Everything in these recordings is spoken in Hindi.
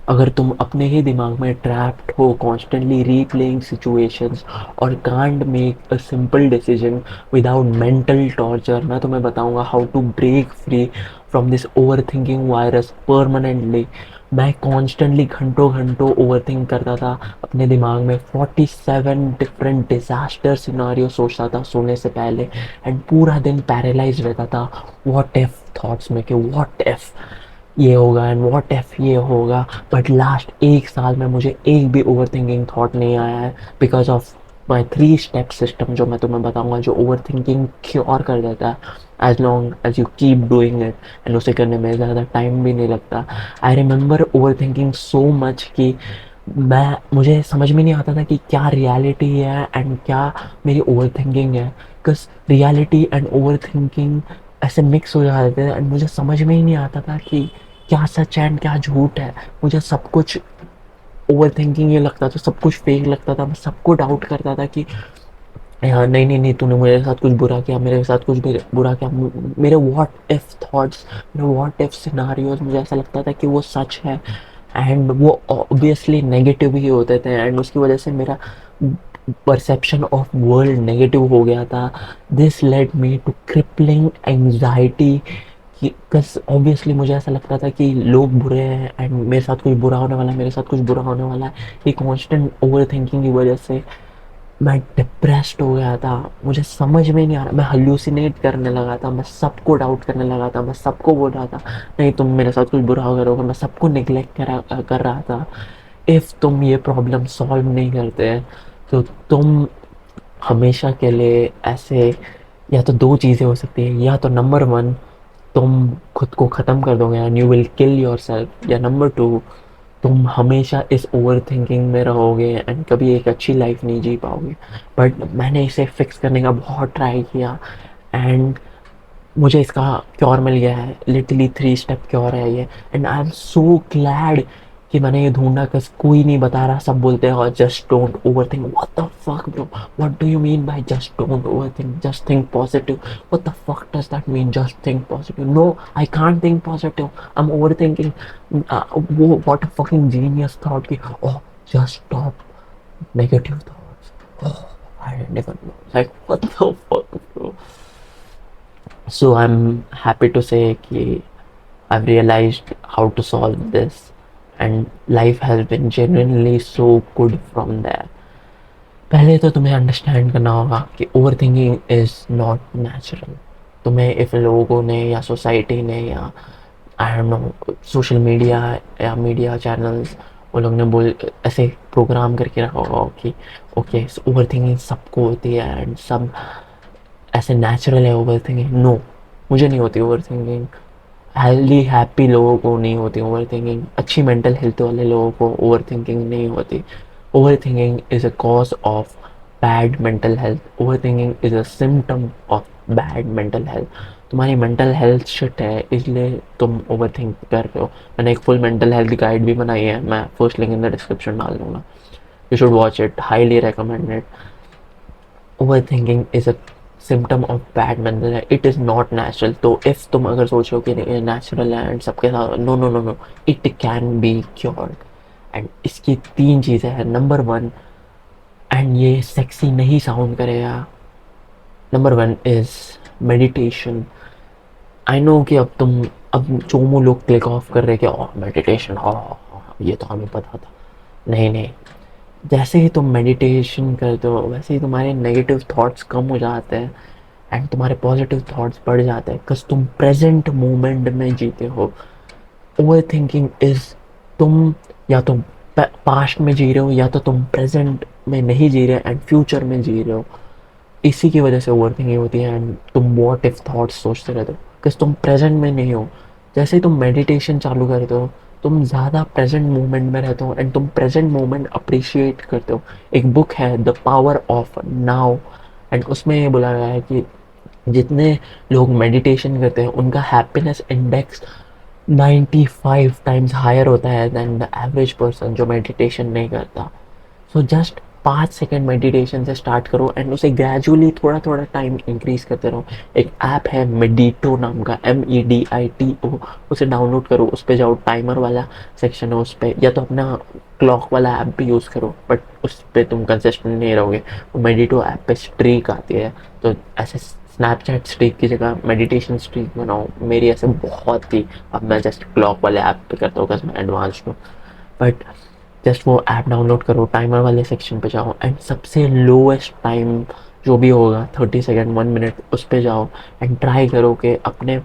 अगर तुम अपने ही दिमाग में ट्रैप्ड हो, कॉन्स्टेंटली रीप्लेइंग सिचुएशंस और can't make a simple decision without mental torture, मैं तुम्हें बताऊंगा how to break free from this overthinking virus permanently. मैं कॉन्स्टेंटली घंटों घंटों ओवर थिंक करता था अपने दिमाग में, 47 डिफरेंट डिजास्टर सिनारियो सोचता था सोने से पहले, एंड पूरा दिन पैरालाइज रहता था व्हाट इफ थॉट्स में, कि व्हाट इफ ये होगा एंड व्हाट इफ ये होगा। बट लास्ट 1 साल में मुझे एक भी ओवर थिंकिंग थॉट नहीं आया है, because of my 3 step system जो मैं तुम्हें बताऊंगा, जो ओवर थिंकिंग क्योर कर देता है as long as you keep doing it, and उसे करने में ज़्यादा टाइम भी नहीं लगता। I remember overthinking so much कि मुझे समझ में नहीं आता था कि क्या रियलिटी है एंड क्या मेरी ओवर थिंकिंग है, because reality and over thinking ऐसे मिक्स हो जाते थे एंड मुझे समझ में ही नहीं आता था कि क्या सच है एंड क्या झूठ है। मुझे सब कुछ ओवर थिंकिंग ये लगता था, सब कुछ फेक लगता था, मैं सबको डाउट करता था कि यार नहीं नहीं नहीं, तूने मेरे साथ कुछ बुरा किया, मेरे साथ कुछ बुरा किया। मेरे व्हाट इफ थॉट्स, मेरे व्हाट इफ सिनारियोज, मुझे ऐसा लगता था कि वो सच है एंड वो ऑब्वियसली नेगेटिव ही होते थे, एंड उसकी वजह से मेरा परसेप्शन ऑफ वर्ल्ड नेगेटिव हो गया था। This led me to crippling anxiety, because obviously मुझे ऐसा लगता था कि लोग बुरे हैं एंड मेरे साथ कुछ बुरा होने वाला है, मेरे साथ कुछ बुरा होने वाला है। ये कॉन्स्टेंट ओवर थिंकिंग की वजह से मैं डिप्रेस्ड हो गया था। मुझे समझ में नहीं आ रहा, मैं हल्यूसिनेट करने लगा था, मैं सबको डाउट करने लगा था, मैं सबको बोल रहा था नहीं तुम मेरे साथ कुछ बुरा करोगे, मैं सबको निगलेक्ट कर रहा था। इफ़ तुम ये प्रॉब्लम सॉल्व नहीं करते तो तुम हमेशा के लिए ऐसे, या तो दो चीज़ें हो सकती हैं, या तो नंबर वन तुम खुद को ख़त्म कर दोगे and you will kill your self, या नंबर टू तुम हमेशा इस ओवर थिंकिंग में रहोगे एंड कभी एक अच्छी लाइफ नहीं जी पाओगे। बट मैंने इसे फिक्स करने का बहुत ट्राई किया एंड मुझे इसका क्योर मिल गया है, लिटरली 3 स्टेप क्योर है ये, and I am so glad कि मैंने ये ढूंढा, कस कोई नहीं बता रहा, सब बोलते हैं और just don't over think. What the fuck bro, what do you mean by just don't over think, just think positive? What the fuck does that mean, just think positive? No, I can't think positive, I am over thinking. वो what a fucking genius thought कि oh just stop negative thoughts, oh I never know, like what the fuck bro. So I'm happy to say कि I've realized how to solve this, and life has been genuinely so good from there. पहले तो तुम्हें अंडरस्टैंड करना होगा कि over thinking is not natural. तुम्हें इफ़ लोगों ने या सोसाइटी ने या I don't know social media या मीडिया चैनल्स, वो लोग ने बोल ऐसे प्रोग्राम करके रखा होगा कि ओके ओवर थिंकिंग सबको होती है एंड सब ऐसे नेचुरल है ओवर थिंकिंग। नो, मुझे नहीं होती ओवर थिंकिंग। हेल्दी हैप्पी लोगों को नहीं होती ओवर थिंकिंग, अच्छी मेंटल हेल्थ वाले लोगों को ओवर थिंकिंग नहीं होती। Over thinking is a cause of bad mental health, over thinking is a symptom of bad mental health. तुम्हारी मेंटल हेल्थ शिट है इसलिए तुम ओवर थिंक कर रहे हो। मैंने एक फुल मेंटल हेल्थ गाइड भी बनाई है, मैं first link in the description डाल दूंगा, you should watch it, highly recommended. Overthinking is a symptom of bad mental है, इट इज़ नॉट नेचुरल। तो इफ़ तुम अगर सोचो कि नेचुरल है एंड सबके साथ, no no no no, it can be cured. And इसकी 3 चीज़ें हैं। नंबर वन, एंड ये सेक्सी नहीं साउंड करेगा, number one is meditation. I know कि अब चोमू लोग क्लिक ऑफ कर रहे कि मेडिटेशन, हाँ ये तो हमें पता था। नहीं नहीं, जैसे ही तुम मेडिटेशन करते हो वैसे ही तुम्हारे नेगेटिव थॉट्स कम हो जाते हैं एंड तुम्हारे पॉजिटिव थॉट्स बढ़ जाते हैं, बिकॉज तुम प्रेजेंट मोमेंट में जीते हो। ओवर थिंकिंग इज, तुम या तो पास्ट में जी रहे हो या तो तुम प्रेजेंट में नहीं जी रहे एंड फ्यूचर में जी रहे हो। इसी की वजह से ओवर थिंकिंग होती है एंड तुम व्हाट इफ थॉट्स सोचते रहते हो, बिकॉज तुम प्रेजेंट में नहीं हो। जैसे ही तुम मेडिटेशन चालू करते हो तुम ज़्यादा प्रेजेंट मोमेंट में रहते हो एंड तुम प्रेजेंट मोमेंट अप्रिशिएट करते हो। एक बुक है the power of now, and उसमें ये बोला गया है कि जितने लोग मेडिटेशन करते हैं उनका हैप्पीनेस इंडेक्स 95 टाइम्स हायर होता है देन द एवरेज पर्सन जो मेडिटेशन नहीं करता। सो जस्ट 5 सेकेंड मेडिटेशन से स्टार्ट करो एंड उसे ग्रेजुअली थोड़ा थोड़ा टाइम इंक्रीज करते रहो। एक ऐप है मेडिटो नाम का, MEDITO, उसे डाउनलोड करो, उस पर जाओ, टाइमर वाला सेक्शन है उस पर, या तो अपना क्लॉक वाला ऐप भी यूज़ करो, बट उस पर तुम कंसिस्टेंट नहीं रहोगे। मेडिटो ऐप पे स्ट्रीक आती है, तो ऐसे स्नैपचैट स्ट्रीक की जगह मेडिटेशन स्ट्रीक बनाओ। मेरी ऐसे बहुत थी, अब मैं जस्ट क्लॉक वाले ऐप पे करता हूँ बिकॉज मैं एडवांस हूँ। बट जस्ट वो ऐप डाउनलोड करो, टाइमर वाले सेक्शन पे जाओ एंड सबसे लोएस्ट टाइम जो भी होगा, 30 सेकेंड 1 मिनट, उस पर जाओ एंड ट्राई करो कि अपने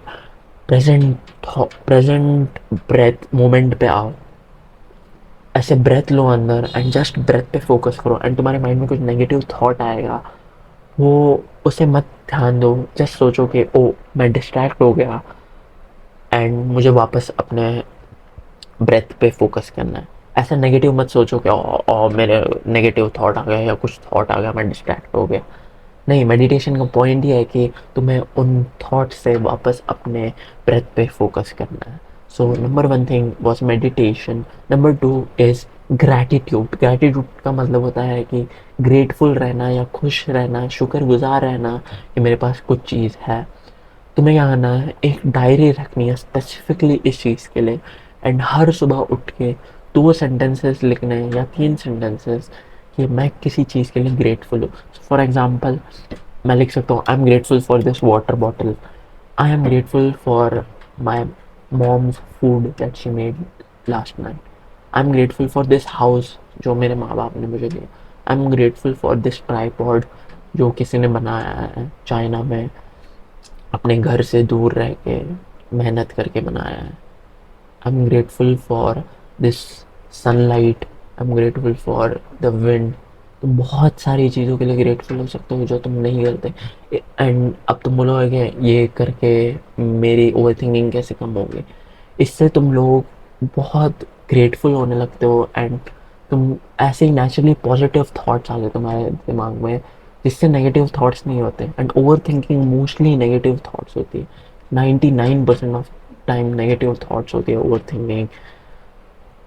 प्रेजेंट ब्रेथ मोमेंट पे आओ। ऐसे ब्रेथ लो अंदर एंड जस्ट ब्रेथ पे फोकस करो एंड तुम्हारे माइंड में कुछ नेगेटिव थॉट आएगा, वो उसे मत ध्यान दो। जस्ट सोचो कि ओ मैं डिस्ट्रैक्ट हो गया एंड मुझे वापस अपने ब्रेथ पे फोकस करना है। ऐसा नेगेटिव मत सोचो कि मेरे नेगेटिव थॉट आ गया या कुछ थॉट आ गया, मैं डिस्ट्रैक्ट हो गया। नहीं, मेडिटेशन का पॉइंट ये है कि तुम्हें उन थॉट से वापस अपने ब्रेथ पे फोकस करना है। So number 1 thing was meditation. Number 2 is gratitude. Gratitude का मतलब होता है कि ग्रेटफुल रहना या खुश रहना, शुक्रगुजार रहना कि मेरे पास कुछ चीज़ है। तुम्हें क्या करना है, एक डायरी रखनी है स्पेसिफिकली इस चीज़ के लिए एंड हर सुबह उठ के 2 सेंटेंसेस लिखने हैं या 3 सेंटेंसेस कि मैं किसी चीज़ के लिए ग्रेटफुल हूँ। फॉर एग्जाम्पल मैं लिख सकता हूँ, I am grateful for this water bottle, I am grateful for my mom's food that she made last night, I am grateful for this house जो मेरे माँ बाप ने मुझे दिया, I am grateful for this tripod जो किसी ने बनाया है चाइना में, अपने घर से दूर रह के मेहनत करके बनाया है। I am grateful for this sunlight, I am grateful for the wind. तुम बहुत सारी चीज़ों के लिए ग्रेटफुल हो सकते हो जो तुम नहीं करते। एंड अब तुम बोलोगे कि ये करके मेरी ओवर थिंकिंग कैसे कम होगी। इससे तुम लोग बहुत ग्रेटफुल होने लगते हो एंड तुम ऐसे ही नेचुरली पॉजिटिव थॉट्स आ गए तुम्हारे दिमाग में, जिससे नेगेटिव थॉट्स नहीं होते। And over thinking mostly negative thoughts होती है, 99% ऑफ टाइम नेगेटिव थॉट्स होती है ओवर थिंकिंग।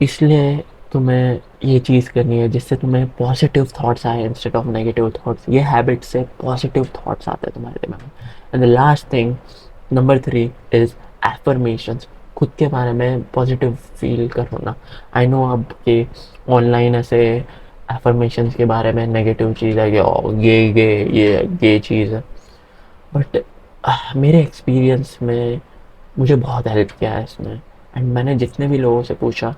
इसलिए तुम्हें ये चीज़ करनी है जिससे तुम्हें पॉजिटिव थॉट्स आए इंस्टेड ऑफ नेगेटिव थॉट्स। ये हैबिट से पॉजिटिव थॉट्स आते हैं तुम्हारे दिमाग में। And the last thing number 3 is affirmations. खुद के बारे में पॉजिटिव फील करो ना। आई नो अब कि ऑनलाइन ऐसे एफर्मेशंस के बारे में नेगेटिव चीज़ है कि ये चीज़ है, बट मेरे एक्सपीरियंस में मुझे बहुत हेल्प किया है इसने। एंड मैंने जितने भी लोगों से पूछा,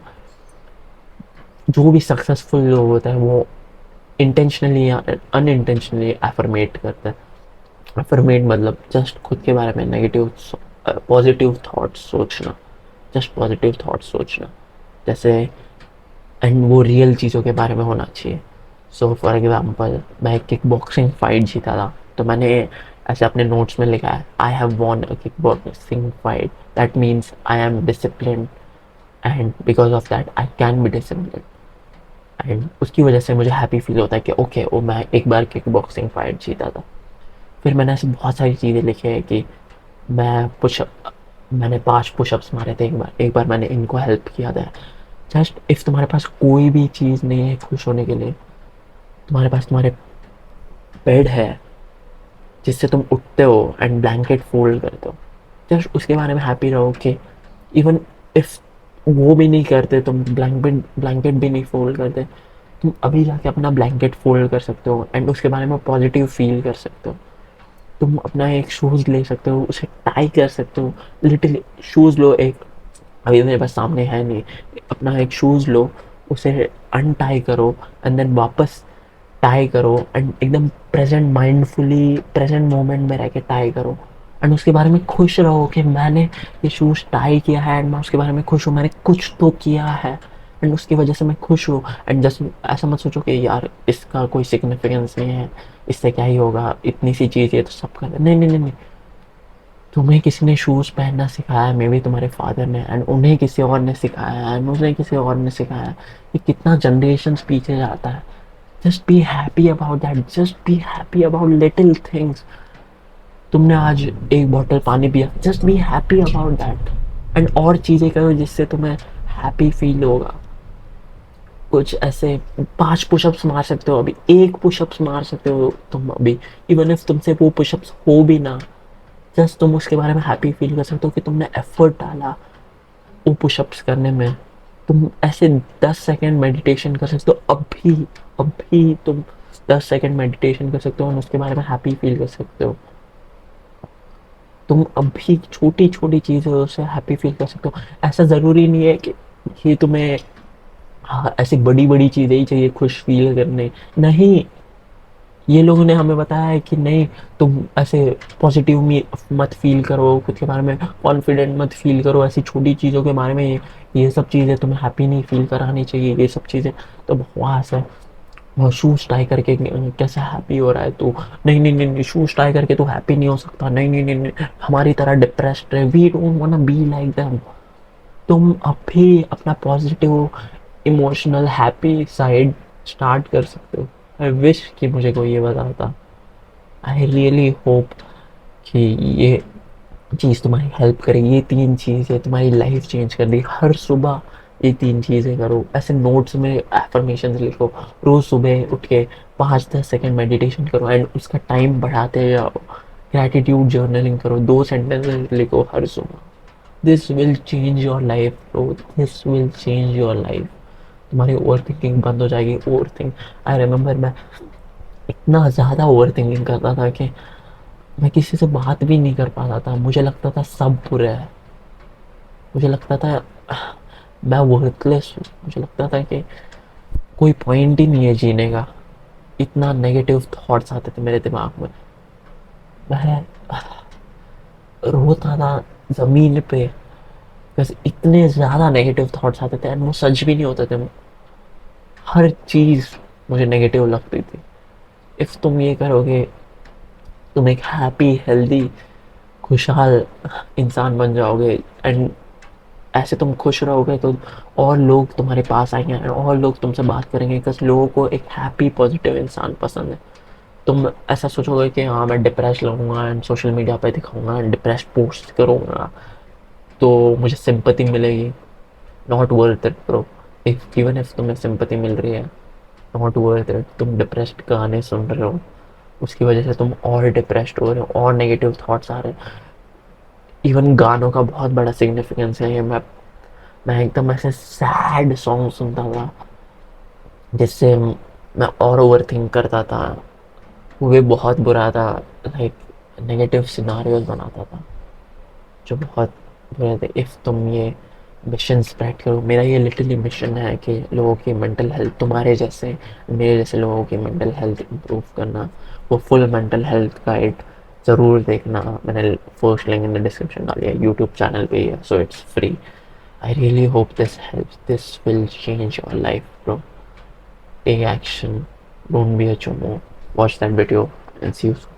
जो भी सक्सेसफुल लोग होते हैं वो इंटेंशनली या अनइंटेंशनली एफर्मेट करते हैं। एफर्मेट मतलब जस्ट खुद के बारे में नेगेटिव पॉजिटिव थॉट्स सोचना, जस्ट पॉजिटिव थॉट्स सोचना जैसे, एंड वो रियल चीज़ों के बारे में होना चाहिए। सो फॉर एग्जांपल मैं किक बॉक्सिंग फाइट जीता था, तो मैंने ऐसे अपने नोट्स में लिखा है, I have von a kick boxing fight, that means I am discipline and because of that I can be discipline. And उसकी वजह से मुझे हैप्पी फील होता है कि ओके ओ मैं एक बार किक बॉक्सिंग फाइट जीता था। फिर मैंने ऐसे बहुत सारी चीज़ें लिखी है कि मैंने 5 पुशअप्स मारे थे एक बार मैंने इनको हेल्प किया था। जस्ट इफ़ तुम्हारे पास कोई भी चीज़ नहीं है खुश होने के लिए, तुम्हारे पास तुम्हारे बेड है जिससे तुम उठते हो एंड ब्लैंकेट फोल्ड करते हो, जस्ट उसके बारे में हैप्पी रहो कि इवन इफ वो भी नहीं करते, तुम ब्लैंकेट भी नहीं फोल्ड करते, तुम अभी जाके अपना ब्लैंकेट फोल्ड कर सकते हो एंड उसके बारे में पॉजिटिव फील कर सकते हो। तुम अपना एक शूज़ ले सकते हो, उसे टाई कर सकते हो। लिटिल शूज़ लो, एक अभी मेरे पास सामने है नहीं, अपना एक शूज़ लो, उसे अनटाई करो एंड देन वापस टाई करो एंड एकदम प्रेजेंट माइंडफुली प्रेजेंट मोमेंट में रह के टाई करो एंड उसके बारे में खुश रहो कि मैंने ये शूज़ टाई किया है एंड मैं उसके बारे में खुश हूँ, मैंने कुछ तो किया है एंड उसकी वजह से मैं खुश हूँ। एंड जस्ट ऐसा मत सोचो कि यार इसका कोई सिग्निफिकेंस नहीं है, इससे क्या ही होगा, इतनी सी चीज़ है तो सब कर, नहीं नहीं नहीं नहीं। तुम्हें किसी ने शूज़ पहनना सिखाया, मे बी तुम्हारे फादर ने, एंड उन्हें किसी और ने सिखाया एंड उन्हें किसी और ने सिखाया। ये कितना जनरेशन पीछे जाता है। Just be happy about that, just be happy about little things. तुमने आज एक बॉटल पानी पिया, just be happy about that and और चीज़ें करो जिससे तुम्हें हैप्पी फील होगा। कुछ ऐसे 5 पुशअप्स मार सकते हो अभी, 1 पुशअप्स मार सकते हो तुम अभी, इवन इफ तुमसे वो पुशअप्स हो भी ना, जस्ट तुम उसके बारे में हैप्पी फील कर सकते हो कि तुमने एफर्ट डाला वो पुशअप्स करने में। तुम ऐसे 10 सेकेंड मेडिटेशन कर सकते हो अभी, अभी तुम 10 सेकेंड मेडिटेशन कर सकते हो और उसके बारे में हैप्पी फील कर सकते हो। तुम अभी छोटी छोटी चीज़ों से हैप्पी फील कर सकते हो। ऐसा ज़रूरी नहीं है कि ये तुम्हें, हाँ, ऐसी बड़ी बड़ी चीज़ें ही चाहिए खुश फील करने। नहीं, ये लोगों ने हमें बताया है कि नहीं, तुम ऐसे पॉजिटिव मत फील करो, खुद के बारे में कॉन्फिडेंट मत फील करो, ऐसी छोटी चीज़ों के बारे में ये सब चीज़ें तुम्हें हैप्पी नहीं फील करानी चाहिए, ये सब चीज़ें। तो बकवास है। और शूज़ टाई करके कैसे हैप्पी हो रहा है तू? नहीं नहीं नहीं, शूज़ टाई करके तू हैप्पी नहीं हो सकता। नहीं नहीं नहीं, नहीं, हमारी तरह डिप्रेस्ड है, we don't want be like them. तुम अभी अपना positive emotional happy side start कर सकते हो। आई विश कि मुझे कोई ये बताता। आई रियली होप कि ये चीज़ तुम्हारी हेल्प करेगी। ये 3 चीज़ें तुम्हारी लाइफ चेंज कर दी। हर सुबह ये 3 चीज़ें करो, ऐसे नोट्स में एफर्मेशन लिखो, रोज़ सुबह उठ के 5-10 सेकेंड मेडिटेशन करो एंड उसका टाइम बढ़ाते जाओ। ग्रैटिट्यूड जर्नलिंग करो, 2 सेंटेंसेस लिखो हर सुबह। This will change your life bro, this will change your life. तुम्हारी ओवर थिंकिंग बंद हो जाएगी। ओवर थिंक, आई रिमेंबर मैं इतना ज़्यादा ओवर थिंकिंग करता था कि मैं किसी से बात भी नहीं कर पाता था। मुझे लगता था सब बुरा है, मुझे लगता था मैं वर्थलेस हूँ, मुझे लगता था कि कोई पॉइंट ही नहीं है जीने का। इतना नेगेटिव थॉट्स आते थे मेरे दिमाग में। मैं रोता था ज़मीन पे, बस इतने ज़्यादा नेगेटिव थॉट्स आते थे एंड वो सच भी नहीं होते थे। हर चीज़ मुझे नेगेटिव लगती थी। इफ़ तुम ये करोगे, तुम एक हैप्पी हेल्दी खुशहाल इंसान बन जाओगे एंड ऐसे तुम खुश रहोगे तो और लोग तुम्हारे पास आएंगे और लोग तुमसे बात करेंगे, बिकॉज लोगों को एक हैप्पी पॉजिटिव इंसान पसंद है। तुम ऐसा सोचोगे कि हाँ मैं डिप्रेस लगूंगा एंड सोशल मीडिया पे दिखाऊंगा एंड डिप्रेस पोस्ट करूंगा तो मुझे सिंपैथी मिलेगी। Not worth it bro. If even if तुम्हें सिंपैथी मिल रही है, नॉट वर्थ इट। तुम डिप्रेस्ड गाने सुन रहे हो, उसकी वजह से तुम और डिप्रेस्ड हो रहे हो और नेगेटिव थॉट्स आ रहे हैं। इवन गानों का बहुत बड़ा सिग्निफिकेंस है ये। मैं एकदम ऐसे सैड सॉन्ग सुनता था जिससे मैं और ओवर थिंक करता था। वो भी बहुत बुरा था, लाइक नेगेटिव सिनारियोज बनाता था जो बहुत बुरे थे। इफ़ तुम ये मिशन स्प्रेड करो, मेरा ये लिटरली मिशन है कि लोगों की मेंटल हेल्थ, तुम्हारे जैसे मेरे जैसे लोगों की मेंटल हेल्थ इम्प्रूव करना। वो फुल मेंटल हेल्थ गाइड ज़रूर देखना, मैंने first link in the description डाली है, यूट्यूब चैनल पे ही है, so it's free. I really hope this helps. This will change your life, bro. Take action. Don't be a chomo. Watch that video and see you soon.